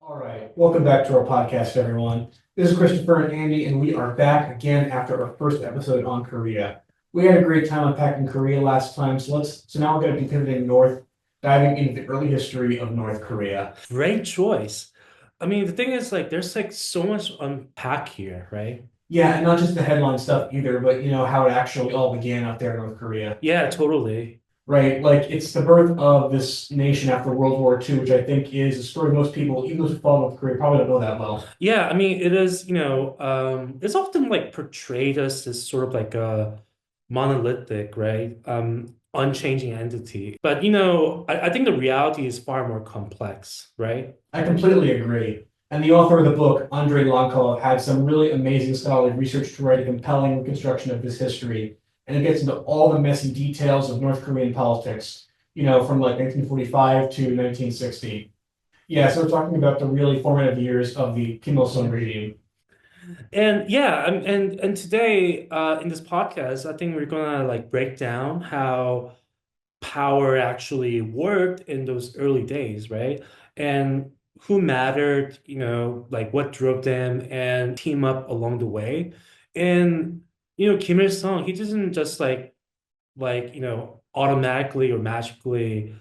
All right, welcome back to our podcast, everyone. This is Christopher and Andy, and we are back again after our first episode on Korea. We had a great time unpacking Korea last time, so now we're going to be pivoting north, diving into the early history of North Korea. Great choice. I mean, the thing is, like, there's like so much to unpack here, right? Yeah, and not just the headline stuff either, but how it actually all began out there in North Korea. Yeah, totally. Right, like it's the birth of this nation after World War II, which I think is a story most people, even those who follow North Korea, probably don't know that well. Yeah, I mean, it is, it's often like portrayed as this sort of like a monolithic, right? Unchanging entity. But, I think the reality is far more complex, right? I completely agree. And the author of the book, Andrei Lankov, had some really amazing scholarly research to write a compelling reconstruction of this history. And it gets into all the messy details of North Korean politics, from like 1945 to 1960. Yeah, so we're talking about the really formative years of the Kim Il-sung regime. And yeah, and today in this podcast, I think we're gonna like break down how power actually worked in those early days, right? And who mattered, like what drove them and team up along the way. And Kim Il-sung, he doesn't just automatically or magically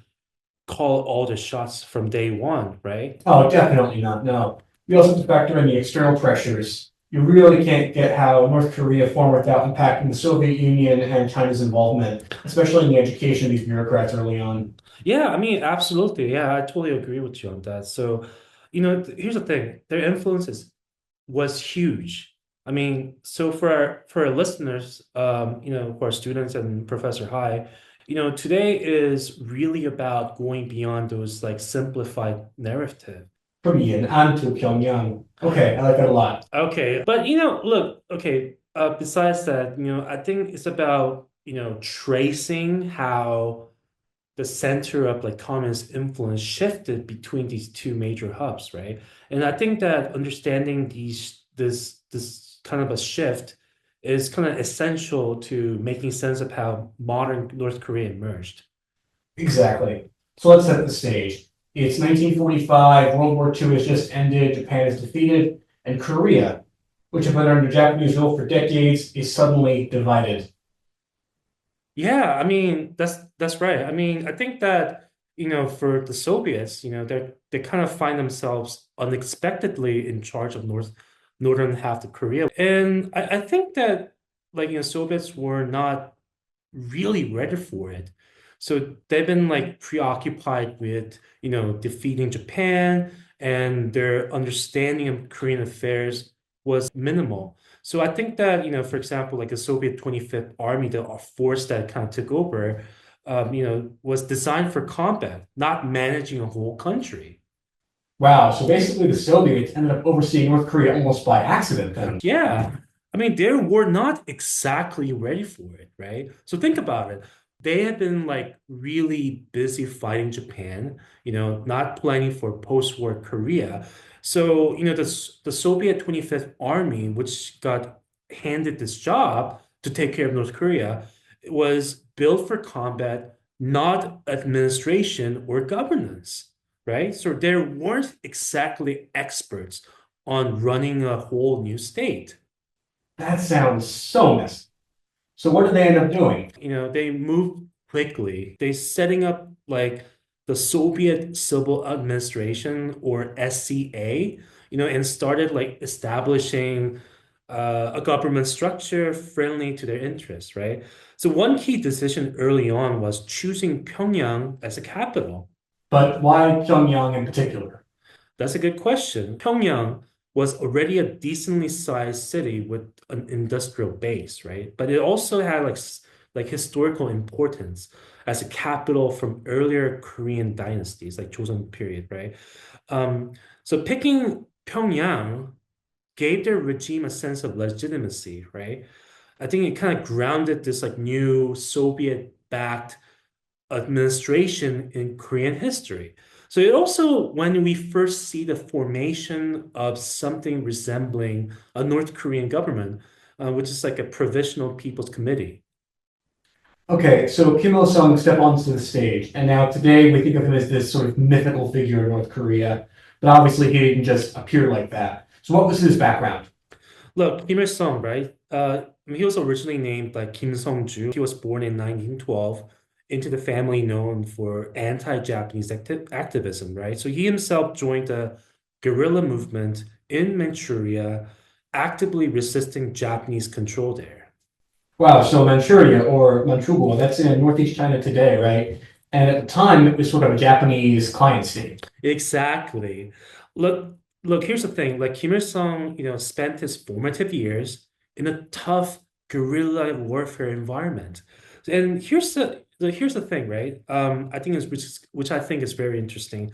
call all the shots from day one, right? Oh, definitely not. No. You also have to factor in the external pressures. You really can't get how North Korea formed without impacting the Soviet Union and China's involvement, especially in the education of these bureaucrats early on. Yeah, I mean, absolutely. Yeah, I totally agree with you on that. So, here's the thing. Their influences was huge. I mean, so for our listeners, for our students and Professor Hai, today is really about going beyond those like simplified narrative. From Yan'an to Pyongyang. Okay, I like that a lot. Okay, but look, okay, besides that, I think it's about, tracing how the center of like communist influence shifted between these two major hubs, right? And I think that understanding this kind of a shift is kind of essential to making sense of how modern North Korea emerged. Exactly. So let's set the stage. It's 1945, World War II has just ended, Japan is defeated, and Korea, which had been under Japanese rule for decades, is suddenly divided. Yeah, I mean that's right. I mean, I think that for the Soviets, they kind of find themselves unexpectedly in charge of northern half of Korea, and I think that like Soviets were not really ready for it. So they've been like preoccupied with defeating Japan, and their understanding of Korean affairs was minimal. So I think that, for example, like the Soviet 25th Army, the force that kind of took over, was designed for combat, not managing a whole country. Wow, so basically the Soviets ended up overseeing North Korea almost by accident then. Yeah. I mean, they were not exactly ready for it, right? So think about it. They had been like really busy fighting Japan, not planning for post-war Korea. So, the Soviet 25th Army, which got handed this job to take care of North Korea, was built for combat, not administration or governance, right? So there weren't exactly experts on running a whole new state. That sounds so messy. So what did they end up doing? They moved quickly. They setting up like the Soviet Civil Administration or SCA, and started like establishing a government structure friendly to their interests, right? So one key decision early on was choosing Pyongyang as a capital. But why Pyongyang in particular? That's a good question. Pyongyang was already a decently sized city with an industrial base, right? But it also had like historical importance as a capital from earlier Korean dynasties, like Joseon period, right? Um, so picking Pyongyang gave their regime a sense of legitimacy, right? I think it kind of grounded this like new Soviet-backed administration in Korean history. So it also, when we first see the formation of something resembling a North Korean government, which is like a provisional people's committee. Okay, so Kim Il Sung stepped onto the stage, and now today we think of him as this sort of mythical figure in North Korea, but obviously he didn't just appear like that. So what was his background? Look, Kim Il-sung, right? He was originally named like Kim Sung-ju. He was born in 1912 into the family known for anti-Japanese activism, right? So he himself joined a guerrilla movement in Manchuria, actively resisting Japanese control there. Wow, so Manchuria or Manchukuo, that's in northeast China today, right? And at the time, it was sort of a Japanese client state. Exactly. Look, look, here's the thing. Like Kim Il-sung, spent his formative years in a tough guerrilla warfare environment. And here's the thing, right? I think is which I think is very interesting.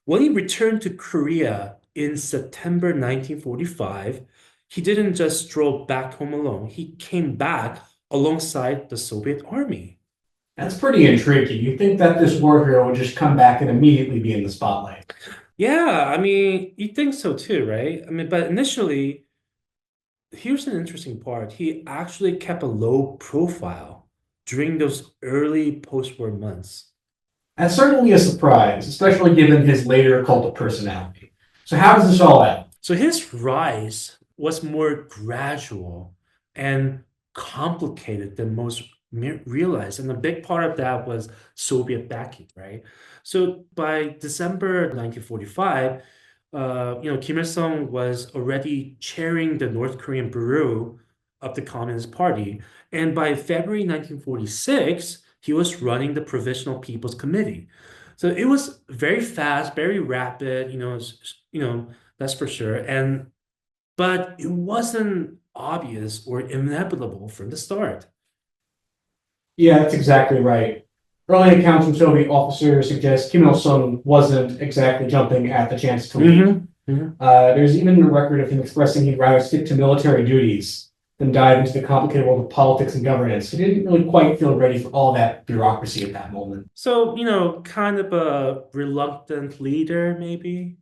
When he returned to Korea in September 1945, he didn't just stroll back home alone. He came back alongside the Soviet army. That's pretty intriguing. You think that this war hero would just come back and immediately be in the spotlight? Yeah, I mean, you think so too, right? I mean, but initially, here's an interesting part. He actually kept a low profile during those early post-war months. That's certainly a surprise, especially given his later cult of personality. So how does this all end? So his rise was more gradual and complicated than most realized. And a big part of that was Soviet backing, right? So by December 1945, Kim Il-sung was already chairing the North Korean Bureau of the Communist Party. And by February 1946, he was running the Provisional People's Committee. So it was very fast, very rapid, that's for sure. But it wasn't obvious or inevitable from the start. Yeah, that's exactly right. Early accounts from Soviet officers suggest Kim Il sung wasn't exactly jumping at the chance to leave. Hmm. Hmm. There's even a record of him expressing he'd rather stick to military duties than dive into the complicated world of politics and governance. He didn't really quite feel ready for all that bureaucracy at that moment. So, kind of a reluctant leader, maybe.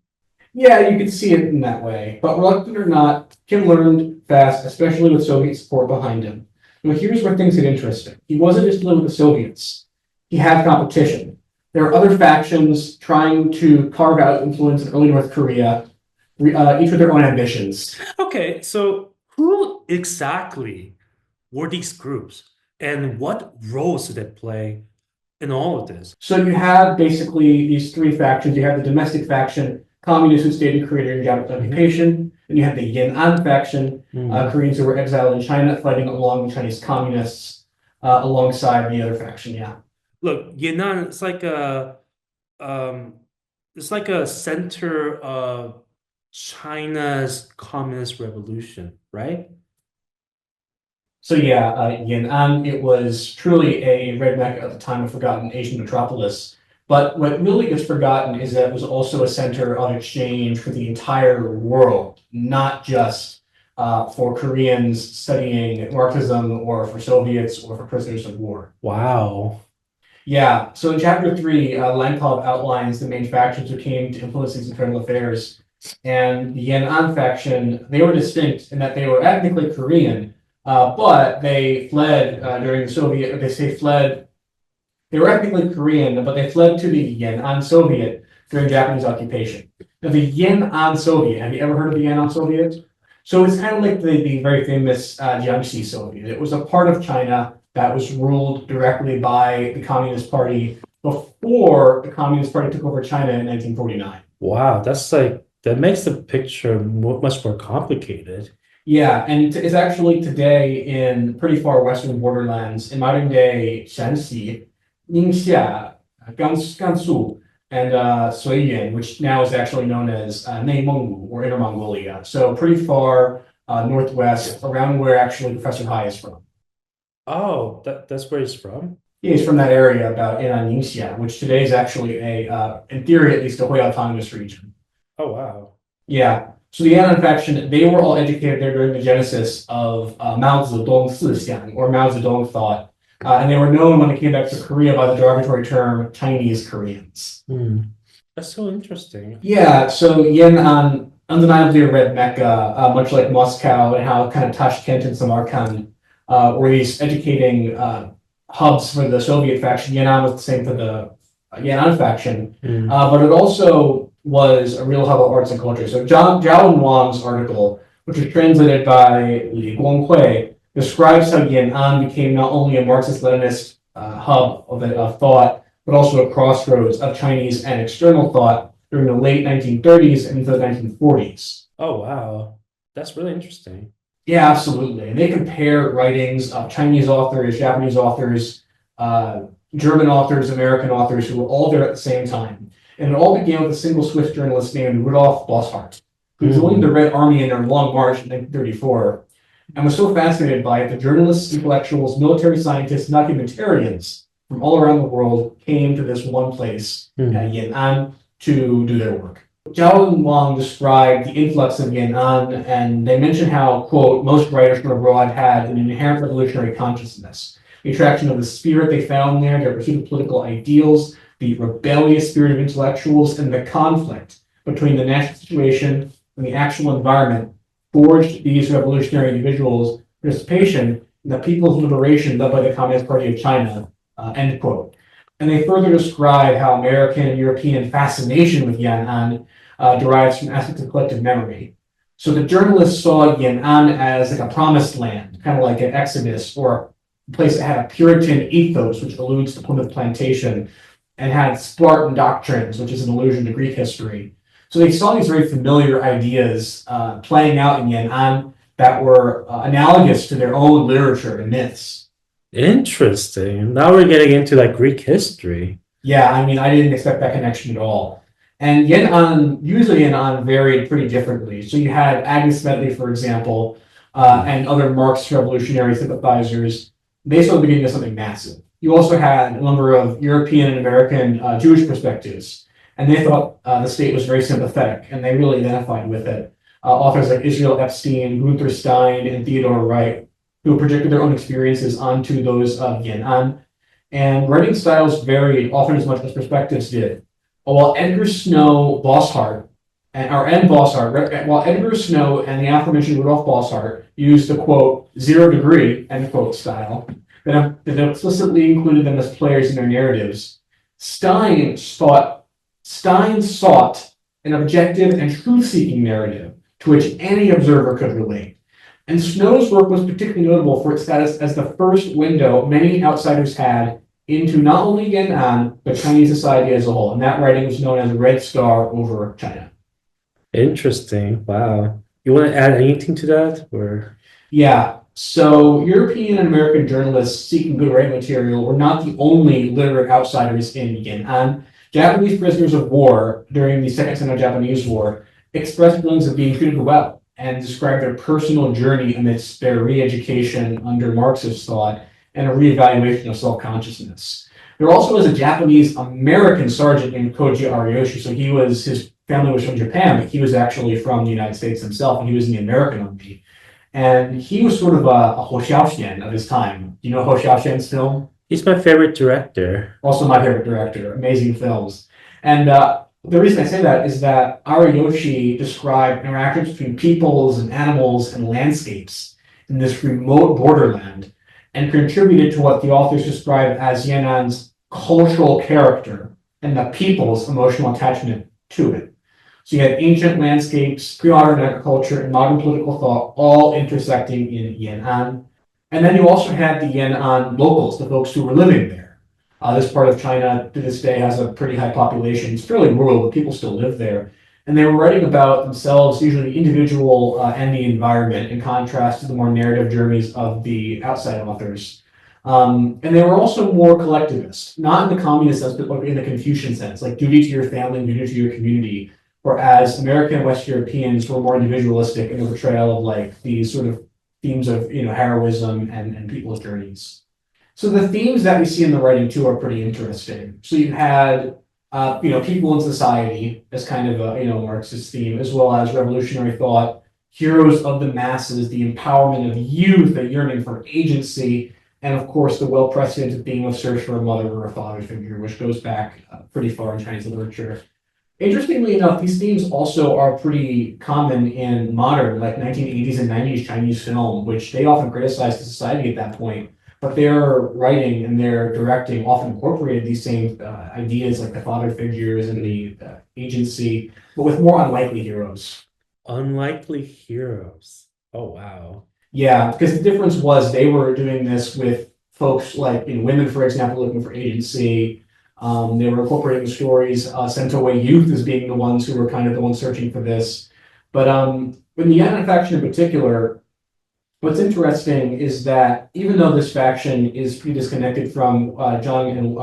Yeah, you could see it in that way. But reluctant or not, Kim learned fast, especially with Soviet support behind him. Now, here's where things get interesting. He wasn't just dealing with the Soviets. He had competition. There are other factions trying to carve out influence in early North Korea, each with their own ambitions. Okay, so who exactly were these groups and what roles did they play in all of this? So you have basically these three factions. You have the domestic faction, communists who stayed in Korea during Japanese Mhm. occupation. Then you have the Yan'an faction, Mm. Koreans who were exiled in China fighting along with Chinese communists alongside the other faction. Yeah. Look, Yunnan, um, it's like a center of China's communist revolution, right? So yeah, Yan'an, it was truly a red mecca at the time, a forgotten Asian metropolis. But what really gets forgotten is that it was also a center of exchange for the entire world, not just for Koreans studying Marxism or for Soviets or for prisoners of war. Wow. Yeah, so in chapter three, Lankov outlines the main factions who came to influence these internal affairs. And the Yan'an faction, they were distinct in that they were ethnically Korean, but they fled during the Soviet, they say fled, they were ethnically Korean, but they fled to the Yan'an Soviet during Japanese occupation. Now, the Yan'an Soviet, have you ever heard of the Yan'an Soviet? So it's kind of like the very famous Jiangxi Soviet. It was a part of China that was ruled directly by the Communist Party before the Communist Party took over China in 1949. Wow, that makes the picture much more complicated. Yeah, and it's actually today in pretty far western borderlands in modern day Shanxi, Ningxia, Gansu, and Suiyuan, which now is actually known as Neimenggu or Inner Mongolia. So pretty far northwest, around where actually Professor Hai is from. Oh, that's where he's from? Yeah, he's from that area about in Ningxia, which today is actually in theory at least, a Hui autonomous region. Oh, wow. Yeah. So the Yan'an faction, they were all educated there during the genesis of Mao Zedong Sixiang, or Mao Zedong thought. And they were known when they came back to Korea by the derogatory term Chinese Koreans. Hmm. That's so interesting. Yeah, so Yan'an, undeniably a red Mecca, much like Moscow and how kind of Tashkent and Samarkand were these educating hubs for the Soviet faction. Yan'an was the same for the Yan'an faction, Mm. but it also was a real hub of arts and culture. So Zhao and Wang's article, which was translated by Li Guanghui, describes how Yan'an became not only a Marxist-Leninist hub of thought, but also a crossroads of Chinese and external thought during the late 1930s and into the 1940s. Oh, wow. That's really interesting. Yeah, absolutely. And they compare writings of Chinese authors, Japanese authors, German authors, American authors who were all there at the same time. And it all began with a single Swiss journalist named Rudolf Bosshardt, who joined the Red Army in their Long March in 1934 and was so fascinated by it that journalists, intellectuals, military scientists, and documentarians from all around the world came to this one place, Yan'an, to do their work. Zhao and Wang described the influx of Yan'an, and they mentioned how, quote, most writers from abroad had an inherent revolutionary consciousness. The attraction of the spirit they found there, their pursuit of political ideals, the rebellious spirit of intellectuals, and the conflict between the national situation and the actual environment forged these revolutionary individuals' participation in the people's liberation led by the Communist Party of China, end quote. And they further describe how American and European fascination with Yan'an derives from aspects of collective memory. So the journalists saw Yan'an as like a promised land, kind of like an Exodus, or a place that had a Puritan ethos, which alludes to Plymouth Plantation, and had Spartan doctrines, which is an allusion to Greek history. So they saw these very familiar ideas playing out in Yan'an that were analogous to their own literature and myths. Interesting. Now we're getting into like Greek history. Yeah, I mean, I didn't expect that connection at all. And usually Yan'an varied pretty differently. So you had Agnes Smedley, for example, and other Marxist revolutionary sympathizers. They saw the beginning of something massive. You also had a number of European and American Jewish perspectives, and they thought the state was very sympathetic, and they really identified with it. Authors like Israel Epstein, Gunther Stein, and Theodore Wright, who projected their own experiences onto those of Yan'an. And writing styles varied often as much as perspectives did. While Edgar Snow Bosshardt while Edgar Snow and the aforementioned Rudolf Bosshardt used the quote 0 degree end quote style that explicitly included them as players in their narratives, Stein sought an objective and truth-seeking narrative to which any observer could relate. And Snow's work was particularly notable for its status as the first window many outsiders had into not only Yan'an, but Chinese society as a whole. And that writing was known as Red Star over China. Interesting. Wow. You want to add anything to that? Or Yeah. So European and American journalists seeking good writing material were not the only literate outsiders in Yan'an. Japanese prisoners of war during the Second Sino-Japanese War expressed feelings of being treated well and described their personal journey amidst their re-education under Marxist thought and a reevaluation of self-consciousness. There also was a Japanese American sergeant named Koji Ariyoshi. So his family was from Japan, but he was actually from the United States himself, and he was in the American Army. And he was sort of a Hou Xiaoxian of his time. Do you know Hou Xiaoxian's film? he's my favorite director. Also my favorite director, amazing films. And the reason I say that is that Ariyoshi described interactions between peoples and animals and landscapes in this remote borderland and contributed to what the authors describe as Yan'an's cultural character and the people's emotional attachment to it. So you had ancient landscapes, pre-modern agriculture, and modern political thought all intersecting in Yan'an. And then you also had the Yan'an locals, the folks who were living there. This part of China to this day has a pretty high population. It's fairly rural, but people still live there. And they were writing about themselves, usually the individual and the environment, in contrast to the more narrative journeys of the outside authors. And they were also more collectivist, not in the communist sense, but in the Confucian sense, like duty to your family, duty to your community. Whereas American and West Europeans were more individualistic in the portrayal of like these sort of themes of heroism and people's journeys. So the themes that we see in the writing too are pretty interesting. So you had people in society as kind of a Marxist theme, as well as revolutionary thought, heroes of the masses, the empowerment of youth, a yearning for agency, and of course the well-precedented theme of search for a mother or a father figure, which goes back pretty far in Chinese literature. Interestingly enough, these themes also are pretty common in modern, like 1980s and 90s Chinese film, which they often criticized the society at that point, but their writing and their directing often incorporated these same ideas like the father figures and the agency, but with more unlikely heroes. Unlikely heroes. Oh, wow. Yeah, because the difference was they were doing this with folks like women, for example, looking for agency. They were incorporating stories, sent away youth as being the ones who were kind of the ones searching for this. But in the Yanran faction in particular, what's interesting is that even though this faction is pretty disconnected from Zhao and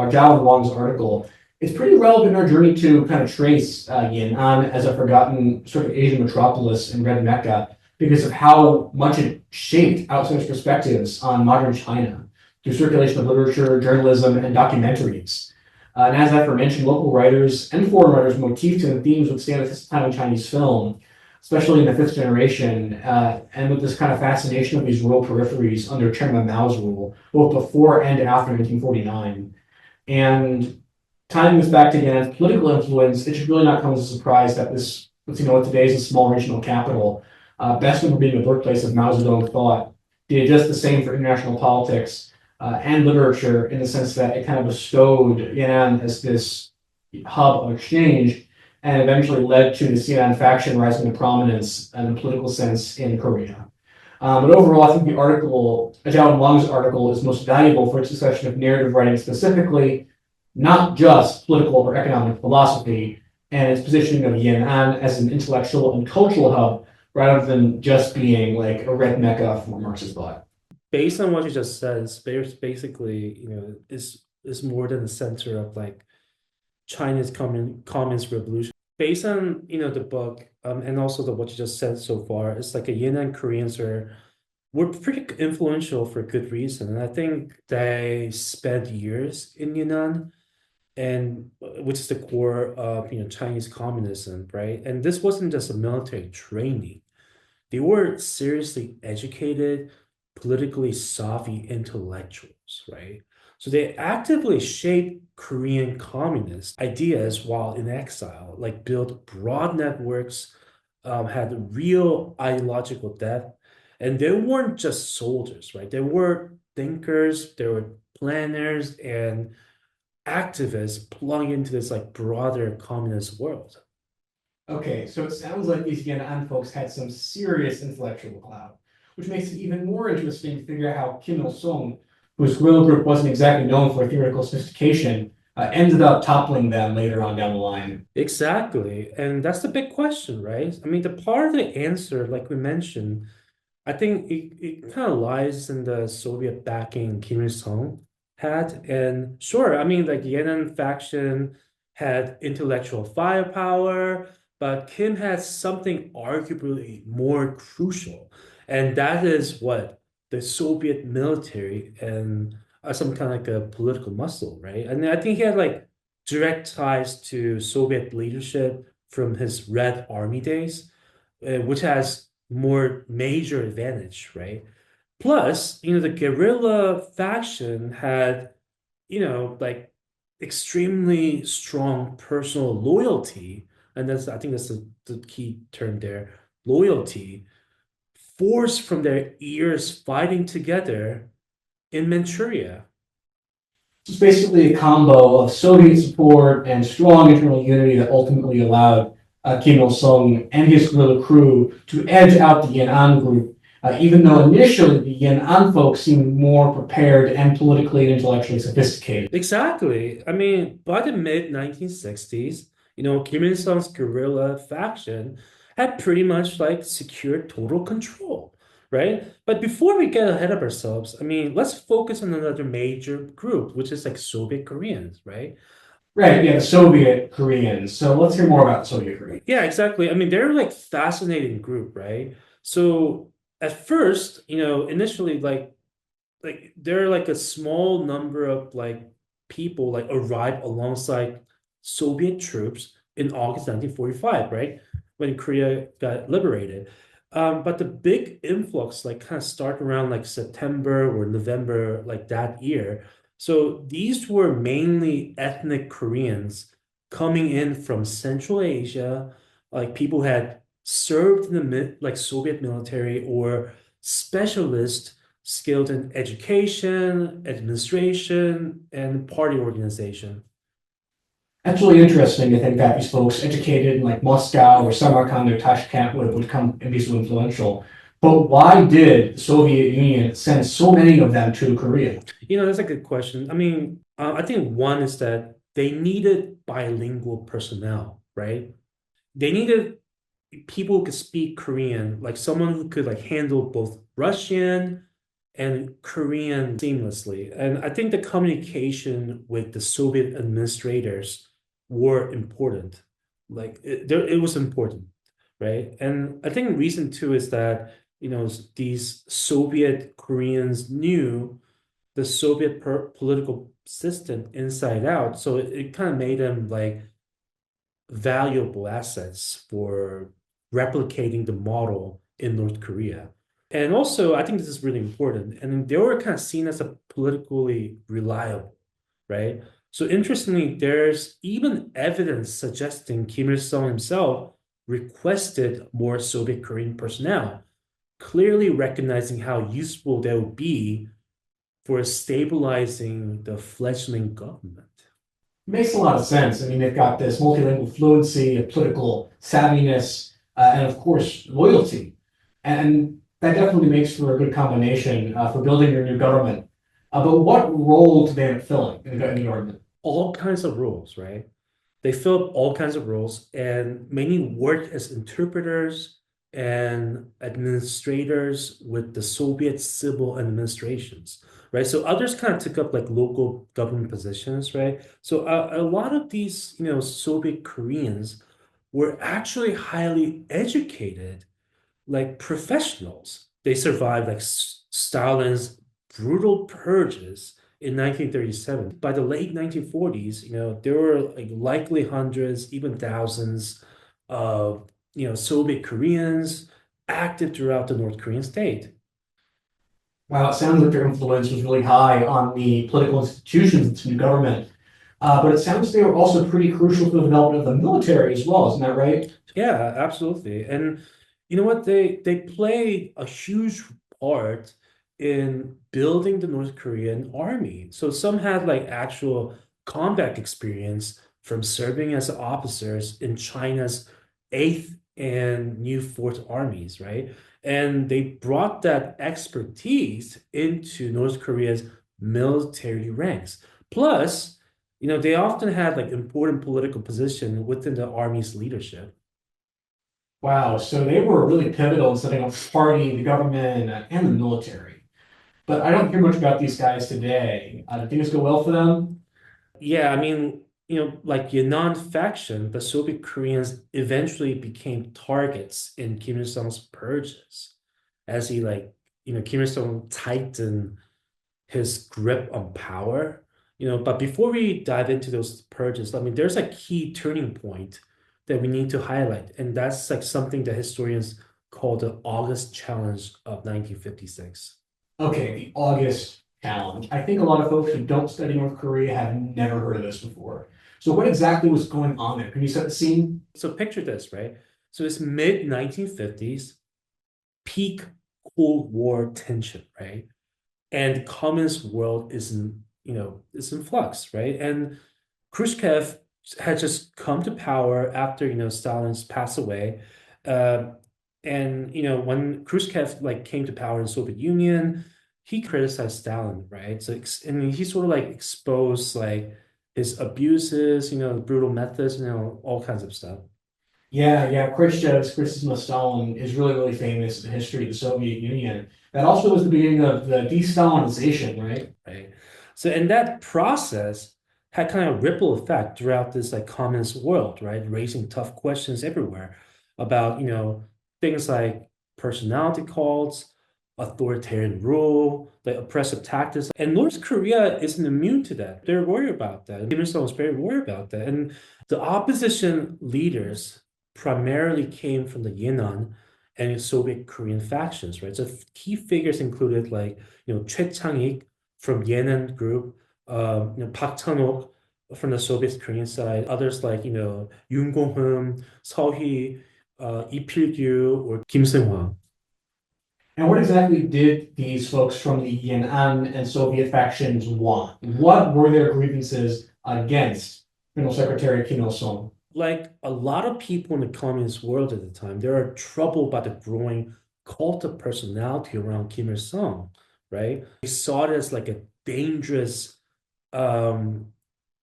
Wang's article, it's pretty relevant in our journey to kind of trace Yan'an as a forgotten sort of Asian metropolis in Red Mecca because of how much it shaped outsiders' perspectives on modern China through circulation of literature, journalism, and documentaries. And as I aforementioned, local writers and foreign writers motifs and themes would stand the test of time in Chinese film, especially in the fifth generation, and with this kind of fascination of these rural peripheries under Chairman Mao's rule, both before and after 1949. And tying this back to Yan'an's political influence, it should really not come as a surprise that this, what today is a small regional capital, best known for being the birthplace of Mao Zedong thought, did just the same for international politics and literature in the sense that it kind of bestowed Yan'an as this hub of exchange and eventually led to the Yan'an faction rising to prominence in the political sense in Korea. But overall, I think the article, Zhao and Wang's article, is most valuable for its discussion of narrative writing specifically, not just political or economic philosophy, and its positioning of Yan'an as an intellectual and cultural hub rather than just being like a red mecca for Marxist thought. Based on what you just said, space basically, is more than the center of like China's communist revolution. Based on the book, and also what you just said so far, it's like a Yan'an Koreans were pretty influential for good reason, and I think they spent years in Yunnan, and which is the core of Chinese communism, right? And this wasn't just a military training. They were seriously educated, politically savvy intellectuals, right? So they actively shaped Korean communist ideas while in exile, like built broad networks, had real ideological depth, and they weren't just soldiers, right? They were thinkers, they were planners and activists plugging into this like broader communist world. Okay, so it sounds like these Yan'an folks had some serious intellectual clout, which makes it even more interesting to figure out how Kim Il-sung, whose guerrilla group wasn't exactly known for theoretical sophistication, ended up toppling them later on down the line. Exactly. And that's the big question, right? I mean, the part of the answer, like we mentioned, I think it kind of lies in the Soviet backing Kim Il-sung had. And sure, I mean, like the Yan'an faction had intellectual firepower, but Kim had something arguably more crucial. And that is what the Soviet military and some kind of like a political muscle, right? And I think he had like direct ties to Soviet leadership from his Red Army days, which has more major advantage, right? Plus, the guerrilla faction had, like extremely strong personal loyalty, and I think that's the key term there, loyalty, forced from their years fighting together in Manchuria. It's basically a combo of Soviet support and strong internal unity that ultimately allowed Kim Il sung and his guerrilla crew to edge out the Yan'an group, even though initially the Yan'an folks seemed more prepared and politically and intellectually sophisticated. Exactly. I mean, by the mid 1960s, Kim Il-sung's guerrilla faction had pretty much like secured total control, right? But before we get ahead of ourselves, I mean, let's focus on another major group, which is like Soviet Koreans, right? Right, yeah, the Soviet Koreans. So let's hear more about the Soviet Koreans. Yeah, exactly. I mean, they're like fascinating group, right? So at first, initially like there are like a small number of like people like arrived alongside Soviet troops in August 1945, right? When Korea got liberated. But the big influx like kind of start around like September or November like that year. So these were mainly ethnic Koreans coming in from Central Asia, like people had served in the like Soviet military or specialists skilled in education, administration, and party organization. That's really interesting to think that these folks educated in like Moscow or Samarkand or Tashkent would come and be so influential. But why did the Soviet Union send so many of them to Korea? That's a good question. I mean, I think one is that they needed bilingual personnel, right? They needed people who could speak Korean, like someone who could like handle both Russian and Korean seamlessly. And I think the communication with the Soviet administrators were important. It was important, right? And I think the reason too is that, these Soviet Koreans knew the Soviet political system inside out. So it kind of made them like valuable assets for replicating the model in North Korea. And also, I think this is really important. And they were kind of seen as a politically reliable, right? So interestingly, there's even evidence suggesting Kim Il-sung himself requested more Soviet Korean personnel, clearly recognizing how useful they would be for stabilizing the fledgling government. Makes a lot of sense. I mean, they've got this multilingual fluency, political savviness, and of course, loyalty. And that definitely makes for a good combination for building your new government. But what role do they end up filling in the government? All kinds of roles, right? They filled all kinds of roles, and many worked as interpreters and administrators with the Soviet civil administrations, right? So others kind of took up like local government positions, right? So a lot of these, Soviet Koreans were actually highly educated like professionals. They survived like Stalin's brutal purges in 1937. By the late 1940s, there were like likely hundreds, even thousands of, Soviet Koreans active throughout the North Korean state. Well, it sounds like their influence was really high on the political institutions of this new government. But it sounds they were also pretty crucial for the development of the military as well, isn't that right? Yeah, absolutely. And you know what? They played a huge part in building the North Korean army. So some had like actual combat experience from serving as officers in China's Eighth and New Fourth armies, right? And they brought that expertise into North Korea's military ranks. Plus, they often had like important political position within the army's leadership. Wow, so they were really pivotal in setting up the party, the government, and the military. But I don't hear much about these guys today. Do things go well for them? Yeah, I mean, like Yunnan faction, the Soviet Koreans eventually became targets in Kim Il-sung's purges as he like, Kim Il-sung tightened his grip on power. But before we dive into those purges, I mean, there's a key turning point that we need to highlight, and that's like something that historians call the August Challenge of 1956. Okay, the August Challenge. I think a lot of folks who don't study North Korea have never heard of this before. So what exactly was going on there? Can you set the scene? So picture this, right? So it's mid 1950s, peak Cold War tension, right? And the communist world is in flux, right? And Khrushchev had just come to power after Stalin's passed away, uh, and when Khrushchev like came to power in the Soviet Union, he criticized Stalin, right? So and he sort of like exposed like his abuses, the brutal methods, all kinds of stuff. Yeah, Khrushchev's criticism of Stalin is really, really famous in the history of the Soviet Union. That also was the beginning of the de-Stalinization, right? Right. So, and that process had kind of ripple effect throughout this like communist world, right? Raising tough questions everywhere about, things like personality cults, authoritarian rule, like oppressive tactics. And North Korea isn't immune to that. They're worried about that. Kim Il-sung was very worried about that. And the opposition leaders primarily came from the Yunnan and Soviet Korean factions, right? So key figures included like, Choi Chang-ik from Yenin group, Park Chan-ok from the Soviet Korean side, others like, Yoon Gong-hoon, Seo Hee, Lee Pil-gyu, or Kim Seung-hwa. And what exactly did these folks from the Yan'an and Soviet factions want? What were their grievances against General Secretary Kim Il-sung? Like a lot of people in the communist world at the time, they are troubled by the growing cult of personality around Kim Il-sung, right? They saw it as like a dangerous um,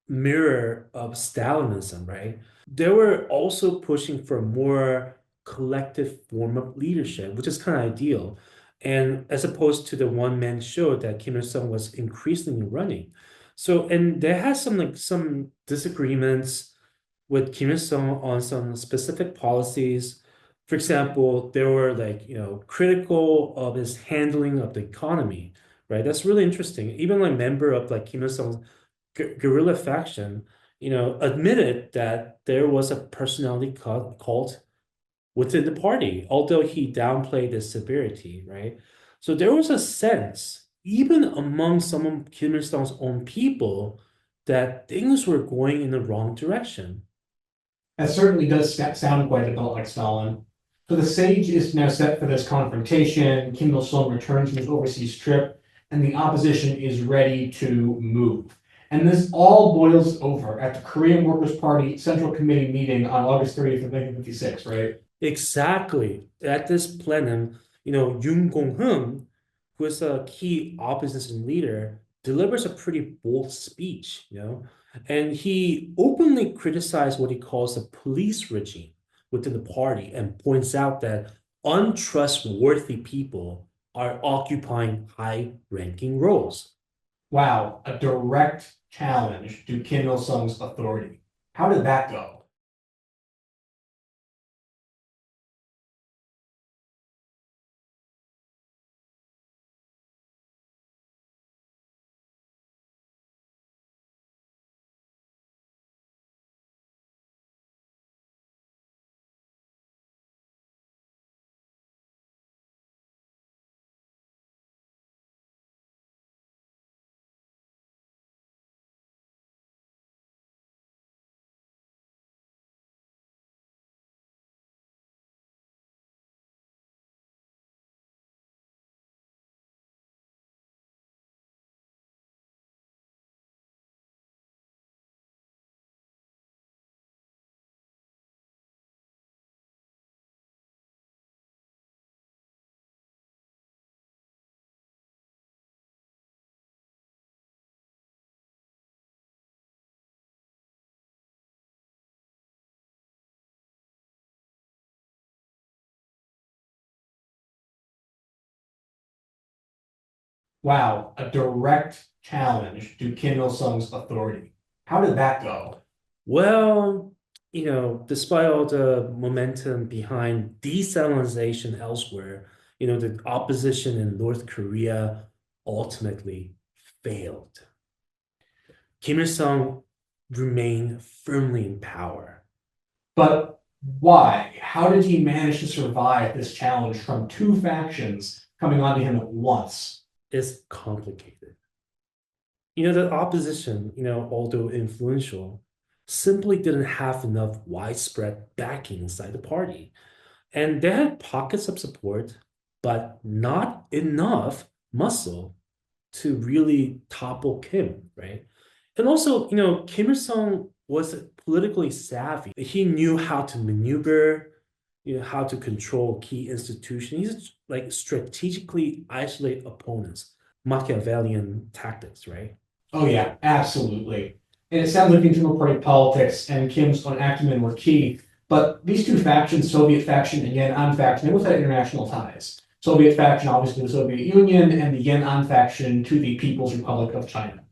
mirror of Stalinism, right? They were also pushing for a more collective form of leadership, which is kind of ideal. And as opposed to the one-man show that Kim Il-sung was increasingly running. So, and there has some disagreements with Kim Il-sung on some specific policies. For example, they were critical of his handling of the economy, right? That's really interesting. Even like member of like Kim Il-sung's guerrilla faction, admitted that there was a personality cult within the party, although he downplayed its severity, right? So there was a sense, even among some of Kim Il-sung's own people, that things were going in the wrong direction. That certainly does sound quite a bit like Stalin. So the stage is now set for this confrontation. Kim Il-sung returns from his overseas trip, and the opposition is ready to move. And this all boils over at the Korean Workers' Party Central Committee meeting on August 30th of 1956, right? Exactly. At this plenum, Yoon Gong-hun, who is a key opposition leader, delivers a pretty bold speech. And he openly criticized what he calls the police regime within the party and points out that untrustworthy people are occupying high-ranking roles. Wow, a direct challenge to Kim Il-sung's authority. How did that go? Wow, a direct challenge to Kim Il-sung's authority. How did that go? Well, despite all the momentum behind desalinization elsewhere, the opposition in North Korea ultimately failed. Kim Il-sung remained firmly in power. But why? How did he manage to survive this challenge from two factions coming onto him at once? It's complicated. The opposition, although influential, simply didn't have enough widespread backing inside the party. And they had pockets of support, but not enough muscle to really topple Kim, right? And also, Kim Il-sung was politically savvy. He knew how to maneuver, how to control key institutions. He's like strategically isolate opponents, Machiavellian tactics, right? Oh yeah, absolutely. And it sounds like internal party politics and Kim's own acumen were key. But these two factions, Soviet faction and Yan'an faction, they both had international ties. Soviet faction, obviously the Soviet Union, and the Yan'an faction to the People's Republic of China.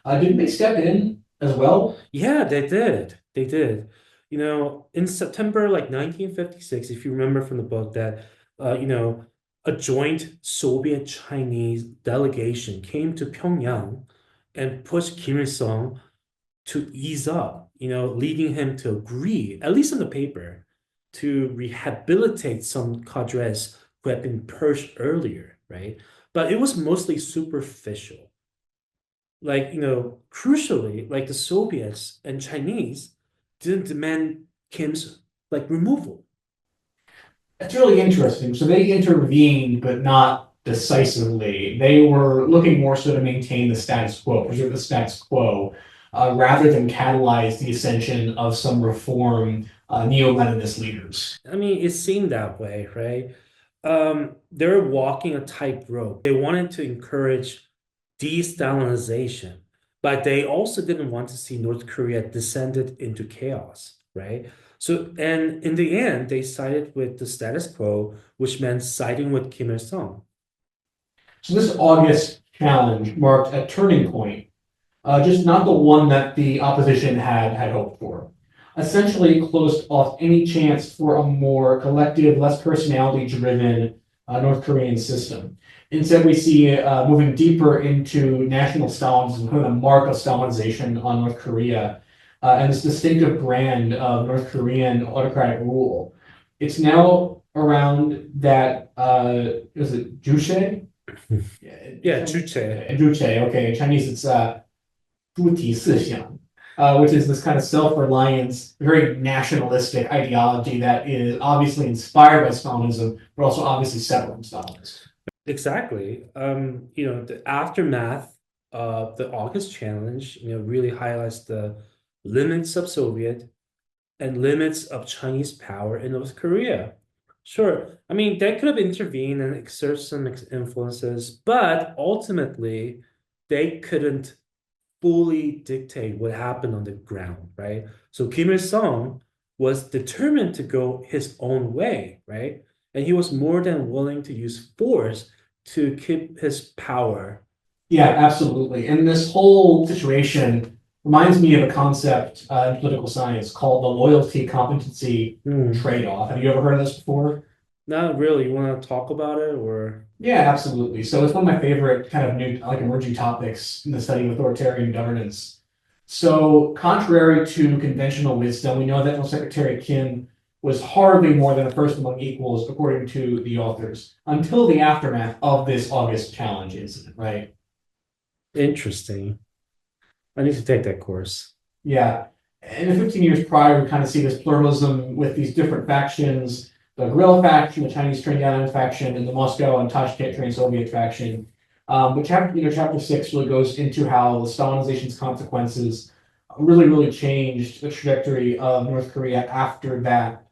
Didn't they step in as well? Yeah, they did. They did. In September like 1956, if you remember from the book that a joint Soviet-Chinese delegation came to Pyongyang and pushed Kim Il-sung to ease up, leading him to agree, at least on the paper, to rehabilitate some cadres who had been purged earlier, right? But it was mostly superficial. Like, crucially, like the Soviets and Chinese didn't demand Kim's like removal. It's really interesting. So they intervened, but not decisively. They were looking more so to maintain the status quo, preserve the status quo, rather than catalyze the ascension of some reform neo-Leninist leaders. I mean, it seemed that way, right? They're walking a tightrope. They wanted to encourage de-Stalinization, but they also didn't want to see North Korea descended into chaos, right? So, and in the end, they sided with the status quo, which meant siding with Kim Il-sung. So this August challenge marked a turning point, just not the one that the opposition had hoped for. Essentially, it closed off any chance for a more collective, less personality-driven North Korean system. Instead, we see it moving deeper into national Stalinism, kind of a mark of Stalinization on North Korea, and this distinctive brand of North Korean autocratic rule. It's now around that, is it Juche? Yeah, Juche. Juche, okay. In Chinese, it's 主体思想, which is this kind of self-reliance, very nationalistic ideology that is obviously inspired by Stalinism, but also obviously separate from Stalinism. Exactly. The aftermath of the August challenge, really highlights the limits of Soviet and limits of Chinese power in North Korea. Sure, I mean, they could have intervened and exert some influences, but ultimately, they couldn't fully dictate what happened on the ground, right? So Kim Il-sung was determined to go his own way, right? And he was more than willing to use force to keep his power. Yeah, absolutely. And this whole situation reminds me of a concept in political science called the loyalty competency trade-off. Have you ever heard of this before? Not really. You want to talk about it or? Yeah, absolutely. So it's one of my favorite kind of new, like emerging topics in the study of authoritarian governance. So contrary to conventional wisdom, we know that General Secretary Kim was hardly more than a first among equals, according to the authors, until the aftermath of this August challenge incident, right? Interesting. I need to take that course. Yeah. And the 15 years prior, we kind of see this pluralism with these different factions, the guerrilla faction, the Chinese trained allied faction, and the Moscow and Tashkent trained Soviet faction. But chapter 6 really goes into how the Stalinization's consequences really changed the trajectory of North Korea after that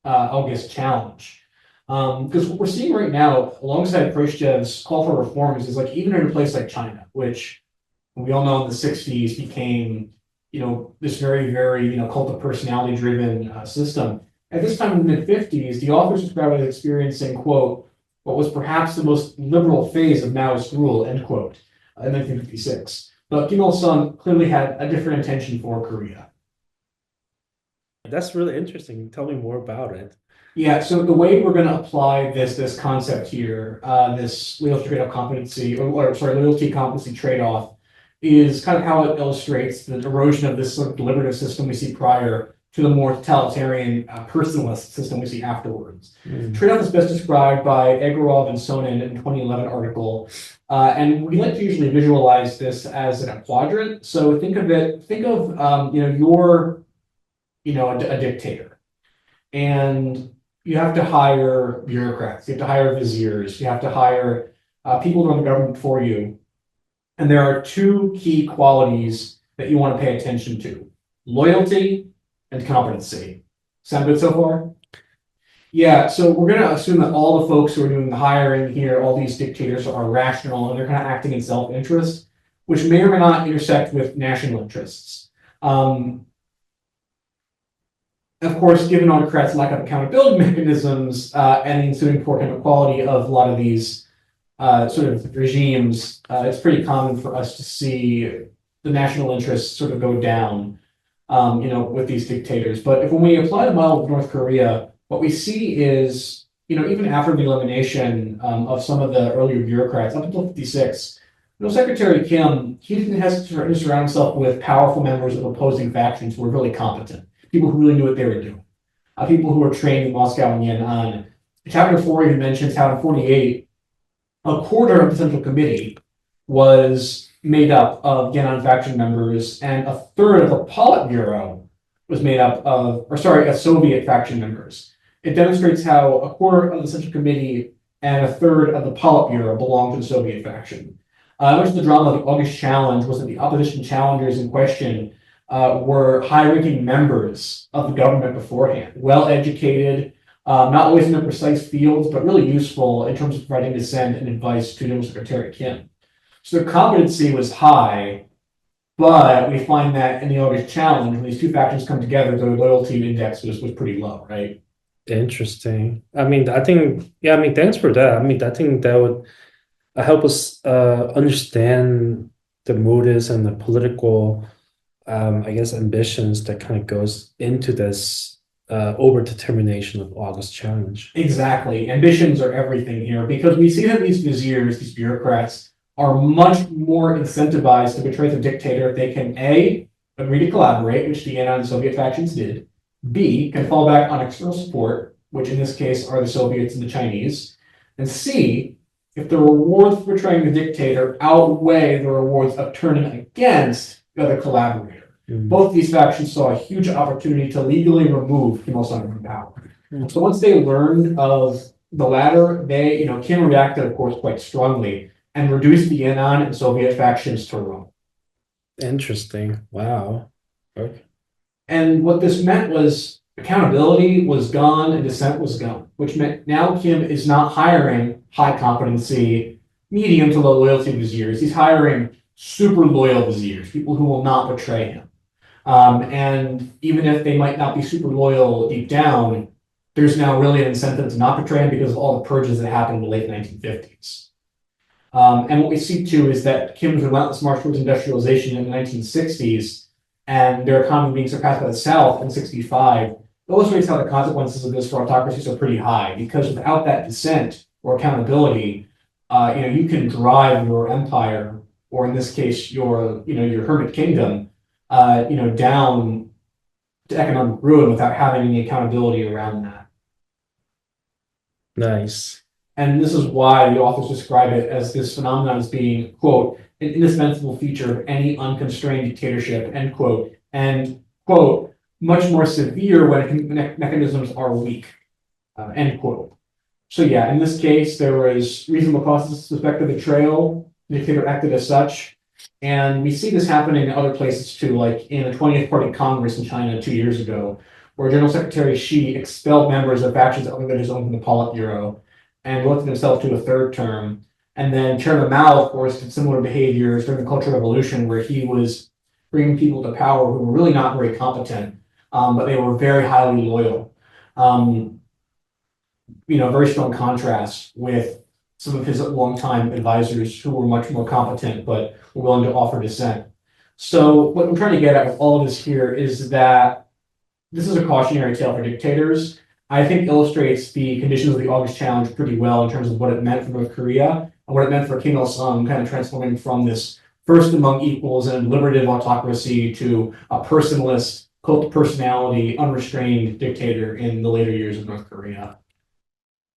August challenge. Because what we're seeing right now, alongside Khrushchev's call for reforms, is like even in a place like China, which we all know in the 60s became, this very, cult of personality driven system. At this time in the mid-50s, the authors described it as experiencing, quote, what was perhaps the most liberal phase of Maoist rule, end quote, in 1956. But Kim Il-sung clearly had a different intention for Korea. That's really interesting. Tell me more about it. Yeah, so the way we're going to apply this concept here, this loyalty trade-off competency, loyalty competency trade-off, is kind of how it illustrates the erosion of this sort of deliberative system we see prior to the more totalitarian personalist system we see afterwards. Trade-off is best described by Egorov and Sonin in 2011 article, and we like to usually visualize this as a quadrant. So think of you're a dictator, and you have to hire bureaucrats, you have to hire viziers, you have to hire people to run the government for you. And there are two key qualities that you want to pay attention to: loyalty and competency. Sound good so far? Yeah, so we're going to assume that all the folks who are doing the hiring here, all these dictators, are rational and they're kind of acting in self-interest, which may or may not intersect with national interests. Of course, given autocrats' lack of accountability mechanisms and the ensuing poor inequality of a lot of these sort of regimes, it's pretty common for us to see the national interests sort of go down, with these dictators. But when we apply the model of North Korea, what we see is, even after the elimination of some of the earlier bureaucrats, up until 56, Secretary Kim, he didn't have to surround himself with powerful members of opposing factions who were really competent, people who really knew what they were doing, people who were trained in Moscow and Yan'an. Chapter 4 even mentions how in 48, a quarter of the Central Committee was made up of Yan'an faction members, and a third of the Politburo was made up of Soviet faction members. It demonstrates how a quarter of the Central Committee and a third of the Politburo belonged to the Soviet faction. Much of the drama of the August Challenge was that the opposition challengers in question were high-ranking members of the government beforehand, well-educated, not always in their precise fields, but really useful in terms of providing dissent and advice to General Secretary Kim. So their competency was high, but we find that in the August Challenge, when these two factions come together, their loyalty index was pretty low, right? Interesting. I mean, I think, yeah, I mean, thanks for that. I mean, I think that would help us understand the motives and the political, I guess, ambitions that kind of goes into this over determination of August Challenge. Exactly. Ambitions are everything here because we see that these viziers, these bureaucrats, are much more incentivized to betray the dictator if they can A, agree to collaborate, which the Anti Soviet factions did, B, can fall back on external support, which in this case are the Soviets and the Chinese, and C, if the rewards for betraying the dictator outweigh the rewards of turning against the other collaborator. Both of these factions saw a huge opportunity to legally remove Kim Il-sung from power. So once they learned of the latter, Kim reacted, of course, quite strongly and reduced the Annan and Soviet factions to Rome. Interesting. Wow. Okay. And what this meant was accountability was gone and dissent was gone, which meant now Kim is not hiring high competency, medium to low loyalty viziers. He's hiring super loyal viziers, people who will not betray him. And even if they might not be super loyal deep down, there's now really an incentive to not betray him because of all the purges that happened in the late 1950s. And what we see too is that Kim's relentless march towards industrialization in the 1960s and their economy being surpassed by the South in 65 illustrates how the consequences of this for autocracies are pretty high because without that dissent or accountability, you can drive your empire, or in this case, your hermit kingdom, down to economic ruin without having any accountability around that. Nice. And this is why the authors describe it as this phenomenon as being, quote, an indispensable feature of any unconstrained dictatorship, end quote, and, quote, much more severe when mechanisms are weak, end quote. So yeah, in this case, there was reasonable cause to suspect the betrayal. The dictator acted as such. And we see this happening in other places too, like in the 20th Party Congress in China 2 years ago, where General Secretary Xi expelled members of factions other than his own from the Politburo and elected himself to a third term. And then Chairman Mao, of course, did similar behaviors during the Cultural Revolution, where he was bringing people to power who were really not very competent, but they were very highly loyal. Very strong contrast with some of his longtime advisors who were much more competent, but were willing to offer dissent. So what I'm trying to get at with all of this here is that this is a cautionary tale for dictators. I think illustrates the conditions of the August Challenge pretty well in terms of what it meant for North Korea and what it meant for Kim Il-sung, kind of transforming from this first among equals and deliberative autocracy to a personalist, cult of personality, unrestrained dictator in the later years of North Korea.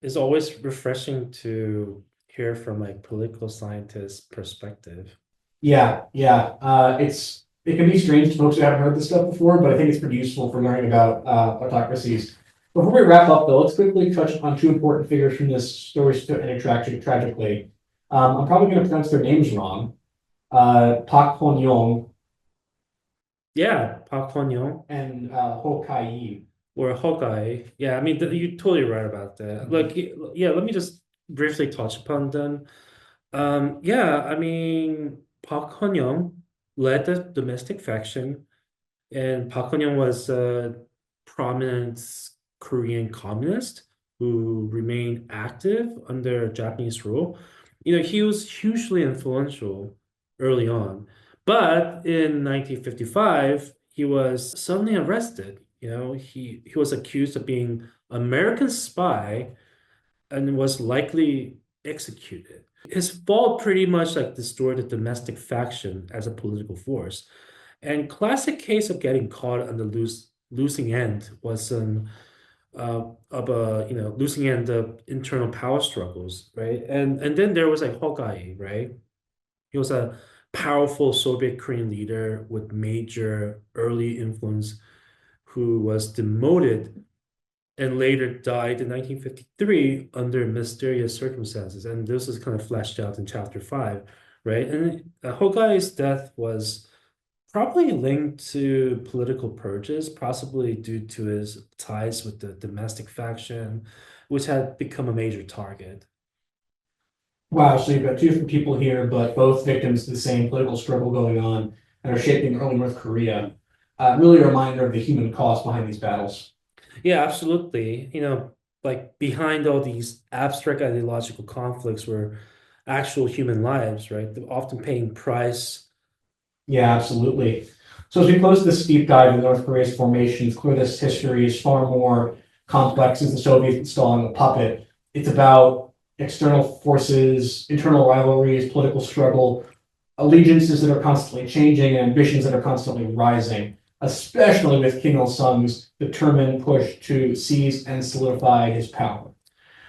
It's always refreshing to hear from like political scientists' perspective. Yeah. It can be strange to folks who haven't heard this stuff before, but I think it's pretty useful for learning about autocracies. Before we wrap up, though, let's quickly touch on two important figures from this story ending tragically. I'm probably going to pronounce their names wrong. Pak Hon-yong. Yeah, Park Hon-young and Ho Kai-yi. Or Hawkeye. Yeah, I mean, you're totally right about that. Like, yeah, let me just briefly touch upon them. Yeah, I mean, Park Hon-young led the domestic faction, and Park Hon-young was a prominent Korean communist who remained active under Japanese rule. He was hugely influential early on, but in 1955, he was suddenly arrested. He was accused of being American spy and was likely executed. His fall pretty much like destroyed the domestic faction as a political force. And classic case of getting caught on the losing end was losing end of internal power struggles, right? And then there was like Hawkeye, right? He was a powerful Soviet Korean leader with major early influence who was demoted and later died in 1953 under mysterious circumstances. And this is kind of fleshed out in chapter 5, right? And Hogai's death was probably linked to political purges, possibly due to his ties with the domestic faction, which had become a major target. Wow, so you've got two different people here, but both victims of the same political struggle going on and are shaping early North Korea. Really a reminder of the human cost behind these battles. Yeah, absolutely. Like behind all these abstract ideological conflicts were actual human lives, right? They're often paying price. Yeah, absolutely. So as we close this deep dive into North Korea's formation, it's clear this history is far more complex than the Soviets installing a puppet. It's about external forces, internal rivalries, political struggle, allegiances that are constantly changing, and ambitions that are constantly rising, especially with Kim Il sung's determined push to seize and solidify his power.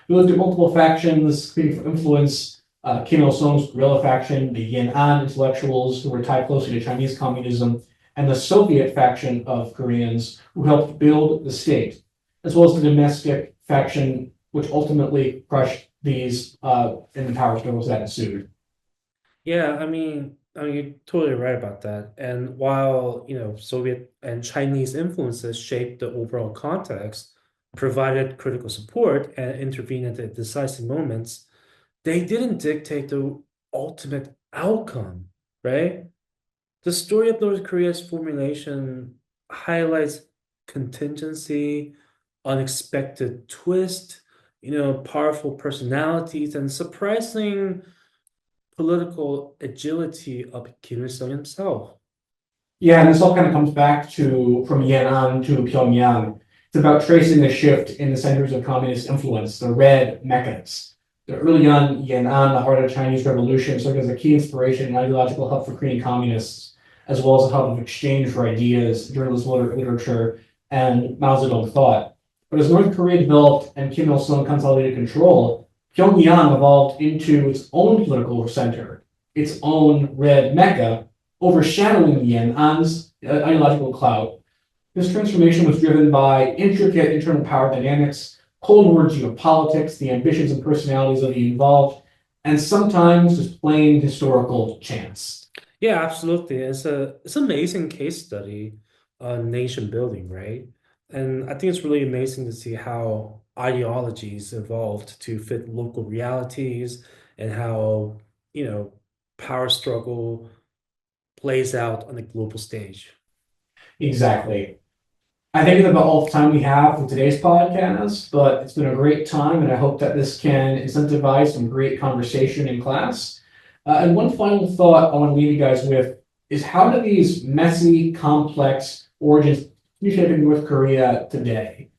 We looked at multiple factions competing for influence. Kim Il sung's guerrilla faction, the Yan'an intellectuals who were tied closely to Chinese communism, and the Soviet faction of Koreans who helped build the state, as well as the domestic faction, which ultimately crushed these in the power struggles that ensued. Yeah, I mean, you're totally right about that. And while, Soviet and Chinese influences shaped the overall context, provided critical support, and intervened at the decisive moments, they didn't dictate the ultimate outcome, right? The story of North Korea's formulation highlights contingency, unexpected twist, powerful personalities, and surprising political agility of Kim Il-sung himself. Yeah, and this all kind of comes back to from Yan'an to Pyongyang. It's about tracing a shift in the centers of communist influence, the red meccas. The early on, Yan'an, the heart of the Chinese Revolution, served as a key inspiration and ideological hub for Korean communists, as well as a hub of exchange for ideas, journalism, literature, and Mao Zedong thought. But as North Korea developed and Kim Il sung consolidated control, Pyongyang evolved into its own political center, its own red mecca, overshadowing Yan'an's ideological clout. This transformation was driven by intricate internal power dynamics, Cold War geopolitics, the ambitions and personalities of the involved, and sometimes just plain historical chance. Yeah, absolutely. It's an amazing case study on nation building, right? And I think it's really amazing to see how ideologies evolved to fit local realities and how, you know, power struggle plays out on a global stage. Exactly. I think it's about all the time we have for today's podcast, but it's been a great time, and I hope that this can incentivize some great conversation in class. And one final thought I want to leave you guys with is how do these messy, complex origins shape in North Korea today?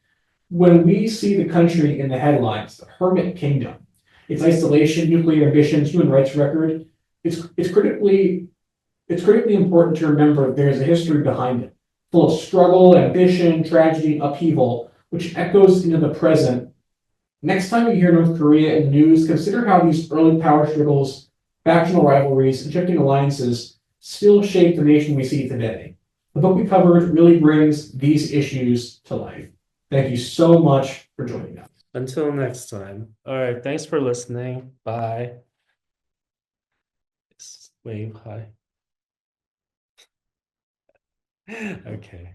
When we see the country in the headlines, the hermit kingdom, its isolation, nuclear ambitions, human rights record, it's critically important to remember there's a history behind it, full of struggle, ambition, tragedy, upheaval, which echoes into the present. Next time you hear North Korea in the news, consider how these early power struggles, factional rivalries, and shifting alliances still shape the nation we see today. The book we covered really brings these issues to life. Thank you so much for joining us. Until next time. All right, thanks for listening. Bye. Wave, hi. Okay.